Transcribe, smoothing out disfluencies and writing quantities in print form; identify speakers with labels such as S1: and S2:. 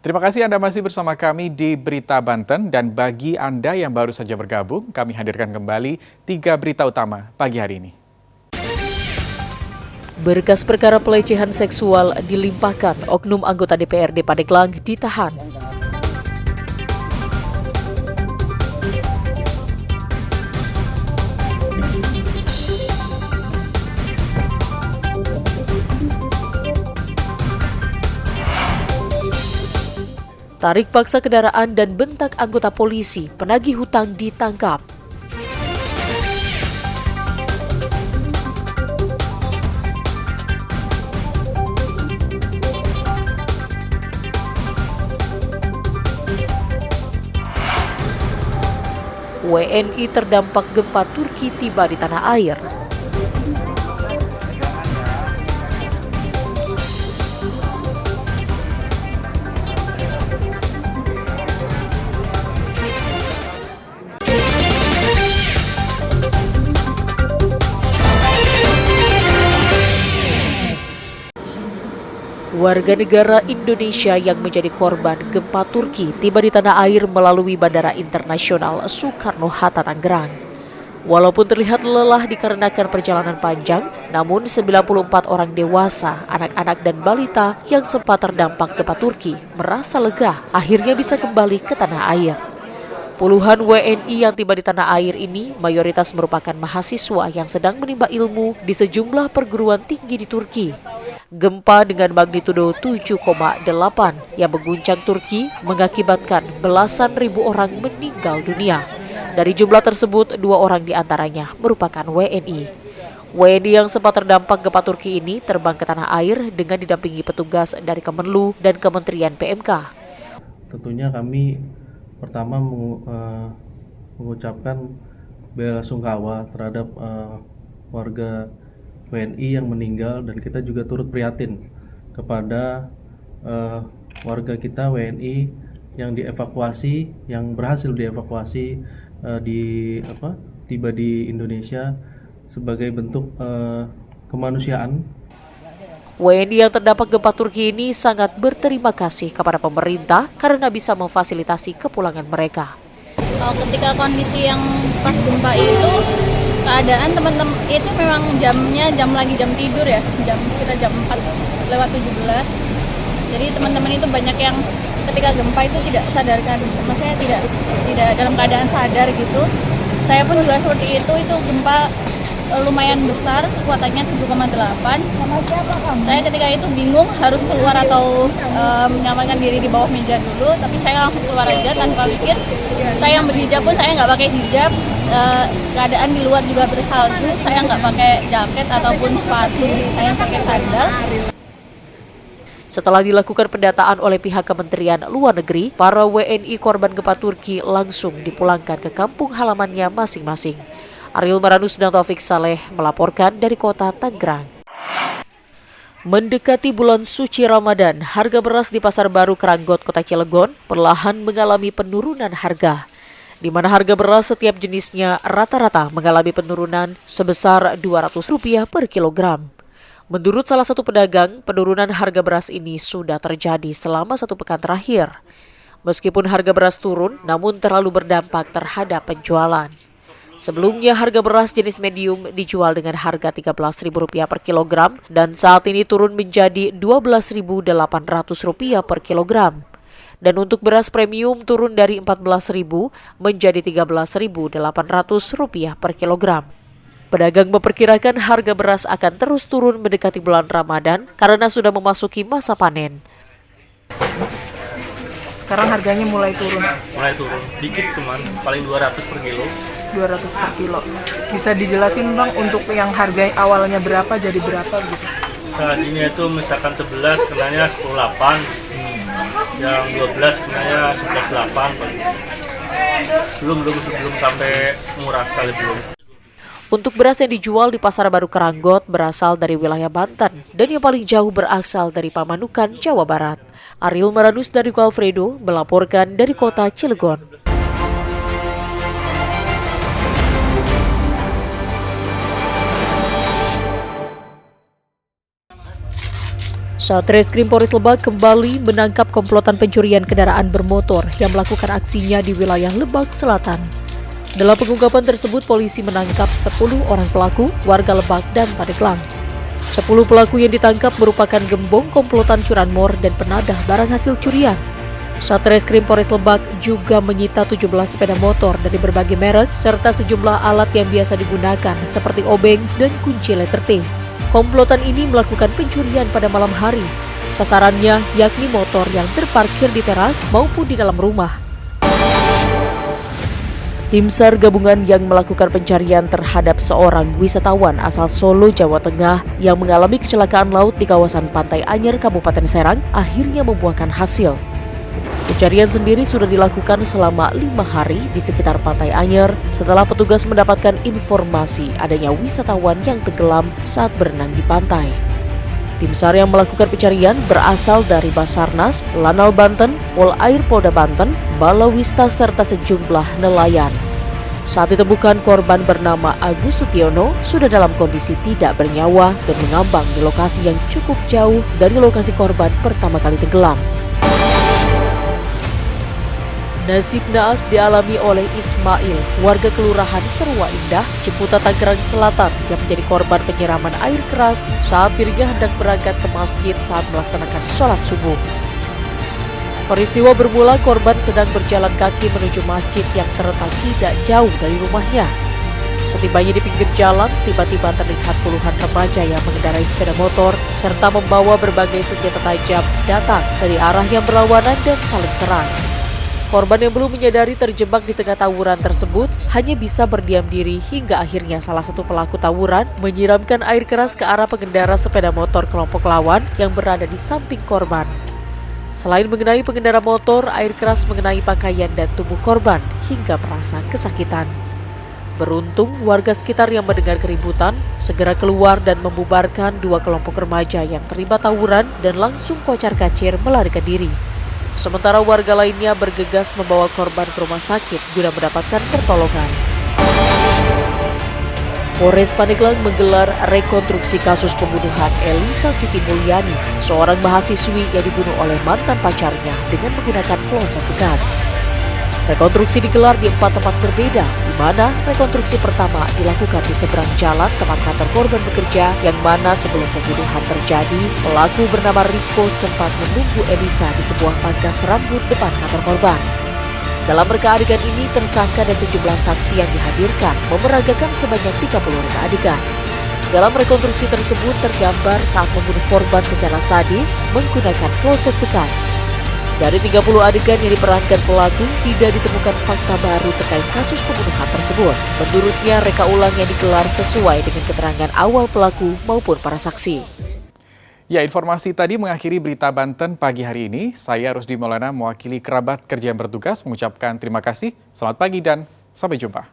S1: Terima kasih Anda masih bersama kami di Berita Banten dan bagi Anda yang baru saja bergabung, kami hadirkan kembali 3 berita utama pagi hari ini.
S2: Berkas perkara pelecehan seksual dilimpahkan, oknum anggota DPRD Pandeglang ditahan. Tarik paksa kendaraan dan bentak anggota polisi, penagih hutang ditangkap. WNI terdampak gempa Turki tiba di tanah air. Warga negara Indonesia yang menjadi korban gempa Turki tiba di tanah air melalui Bandara Internasional Soekarno-Hatta, Tangerang. Walaupun terlihat lelah dikarenakan perjalanan panjang, namun 94 orang dewasa, anak-anak dan balita yang sempat terdampak gempa Turki merasa lega akhirnya bisa kembali ke tanah air. Puluhan WNI yang tiba di tanah air ini mayoritas merupakan mahasiswa yang sedang menimba ilmu di sejumlah perguruan tinggi di Turki. Gempa dengan magnitudo 7,8 yang mengguncang Turki mengakibatkan belasan ribu orang meninggal dunia. Dari jumlah tersebut, 2 orang diantaranya merupakan WNI. WNI yang sempat terdampak gempa Turki ini terbang ke tanah air dengan didampingi petugas dari Kemenlu dan Kementerian PMK.
S3: Tentunya kami pertama mengucapkan bela sungkawa terhadap warga WNI yang meninggal, dan kita juga turut prihatin kepada warga kita WNI yang dievakuasi, yang berhasil dievakuasi tiba di Indonesia sebagai bentuk kemanusiaan.
S2: WNI yang terdampak gempa Turki ini sangat berterima kasih kepada pemerintah karena bisa memfasilitasi kepulangan mereka.
S4: Ketika kondisi yang pas gempa itu, keadaan teman-teman itu memang jam tidur ya, sekitar jam 4:17. Jadi teman-teman itu banyak yang ketika gempa itu tidak sadarkan, maksudnya tidak dalam keadaan sadar gitu. Saya pun juga seperti itu gempa lumayan besar, kekuatannya 7,8. Sama siapa kamu? Saya ketika itu bingung harus keluar atau menyamarkan diri di bawah meja dulu, tapi saya langsung keluar aja tanpa pikir. Saya yang berhijab pun saya nggak pakai hijab, keadaan di luar juga bersalju, saya nggak pakai jaket ataupun sepatu, saya pakai sandal.
S2: Setelah dilakukan pendataan oleh pihak Kementerian Luar Negeri, para WNI korban gempa Turki langsung dipulangkan ke kampung halamannya masing-masing. Ariel Maranus dan Taufik Saleh melaporkan dari kota Tangerang. Mendekati bulan suci Ramadan, harga beras di Pasar Baru Keranggot, Kota Cilegon perlahan mengalami penurunan harga, di mana harga beras setiap jenisnya rata-rata mengalami penurunan sebesar Rp200 per kilogram. Menurut salah satu pedagang, penurunan harga beras ini sudah terjadi selama 1 pekan terakhir. Meskipun harga beras turun, namun terlalu berdampak terhadap penjualan. Sebelumnya harga beras jenis medium dijual dengan harga Rp13.000 per kilogram dan saat ini turun menjadi Rp12.800 per kilogram. Dan untuk beras premium turun dari Rp14.000 menjadi Rp13.800 per kilogram. Pedagang memperkirakan harga beras akan terus turun mendekati bulan Ramadan karena sudah memasuki masa panen.
S5: Sekarang harganya mulai turun,
S6: dikit cuman paling 200 per kilo.
S5: 200 per kilo. Bisa dijelasin Bang untuk yang harga awalnya berapa jadi berapa gitu?
S6: Saat ini itu misalkan 11 kenanya 10.8, yang 12 kenanya 11.8. Belum sampai murah sekali belum.
S2: Untuk beras yang dijual di Pasar Baru Keranggot berasal dari wilayah Banten dan yang paling jauh berasal dari Pamanukan, Jawa Barat. Ariel Maranus dari Alfredo melaporkan dari kota Cilegon. Satreskrim Polres Lebak kembali menangkap komplotan pencurian kendaraan bermotor yang melakukan aksinya di wilayah Lebak Selatan. Dalam pengungkapan tersebut, polisi menangkap 10 orang pelaku, warga Lebak dan Pandeglang. 10 pelaku yang ditangkap merupakan gembong komplotan curanmor dan penadah barang hasil curian. Satreskrim Polres Lebak juga menyita 17 sepeda motor dari berbagai merek serta sejumlah alat yang biasa digunakan seperti obeng dan kunci letter T. Komplotan ini melakukan pencurian pada malam hari. Sasarannya yakni motor yang terparkir di teras maupun di dalam rumah. Tim SAR gabungan yang melakukan pencarian terhadap seorang wisatawan asal Solo, Jawa Tengah yang mengalami kecelakaan laut di kawasan Pantai Anyer, Kabupaten Serang akhirnya membuahkan hasil. Pencarian sendiri sudah dilakukan selama 5 hari di sekitar Pantai Anyer setelah petugas mendapatkan informasi adanya wisatawan yang tenggelam saat berenang di pantai. Tim SAR yang melakukan pencarian berasal dari Basarnas, Lanal Banten, Polair Polda Banten, Balawista serta sejumlah nelayan. Saat ditemukan, korban bernama Agus Sutiono sudah dalam kondisi tidak bernyawa dan mengambang di lokasi yang cukup jauh dari lokasi korban pertama kali tenggelam. Nasib naas dialami oleh Ismail, warga Kelurahan Serua Indah, Ciputa, Tangerang Selatan yang menjadi korban penyiraman air keras saat dirinya hendak berangkat ke masjid saat melaksanakan sholat subuh. Peristiwa bermula korban sedang berjalan kaki menuju masjid yang terletak tidak jauh dari rumahnya. Setibanya di pinggir jalan, tiba-tiba terlihat puluhan remaja yang mengendarai sepeda motor serta membawa berbagai senjata tajam datang dari arah yang berlawanan dan saling serang. Korban yang belum menyadari terjebak di tengah tawuran tersebut hanya bisa berdiam diri hingga akhirnya salah satu pelaku tawuran menyiramkan air keras ke arah pengendara sepeda motor kelompok lawan yang berada di samping korban. Selain mengenai pengendara motor, air keras mengenai pakaian dan tubuh korban hingga merasa kesakitan. Beruntung warga sekitar yang mendengar keributan segera keluar dan membubarkan 2 kelompok remaja yang terlibat tawuran dan langsung kocar-kacir melarikan diri. Sementara warga lainnya bergegas membawa korban ke rumah sakit guna mendapatkan pertolongan. Polres Pandeglang menggelar rekonstruksi kasus pembunuhan Elisa Siti Mulyani, seorang mahasiswi yang dibunuh oleh mantan pacarnya dengan menggunakan kloset bekas. Rekonstruksi digelar di 4 tempat berbeda, di mana rekonstruksi pertama dilakukan di seberang jalan tempat kantor korban bekerja, yang mana sebelum pembunuhan terjadi, pelaku bernama Riko sempat menunggu Elisa di sebuah pangkas rambut depan kantor korban. Dalam reka adegan ini, tersangka dan sejumlah saksi yang dihadirkan memeragakan sebanyak 30 reka adegan. Dalam rekonstruksi tersebut tergambar saat membunuh korban secara sadis menggunakan kloset bekas. Dari 30 adegan yang diperankan pelaku, tidak ditemukan fakta baru terkait kasus pembunuhan tersebut. Menurutnya, reka ulang yang digelar sesuai dengan keterangan awal pelaku maupun para saksi.
S1: Ya, informasi tadi mengakhiri berita Banten pagi hari ini. Saya Rusdi Maulana mewakili kerabat kerja yang bertugas mengucapkan terima kasih. Selamat pagi dan sampai jumpa.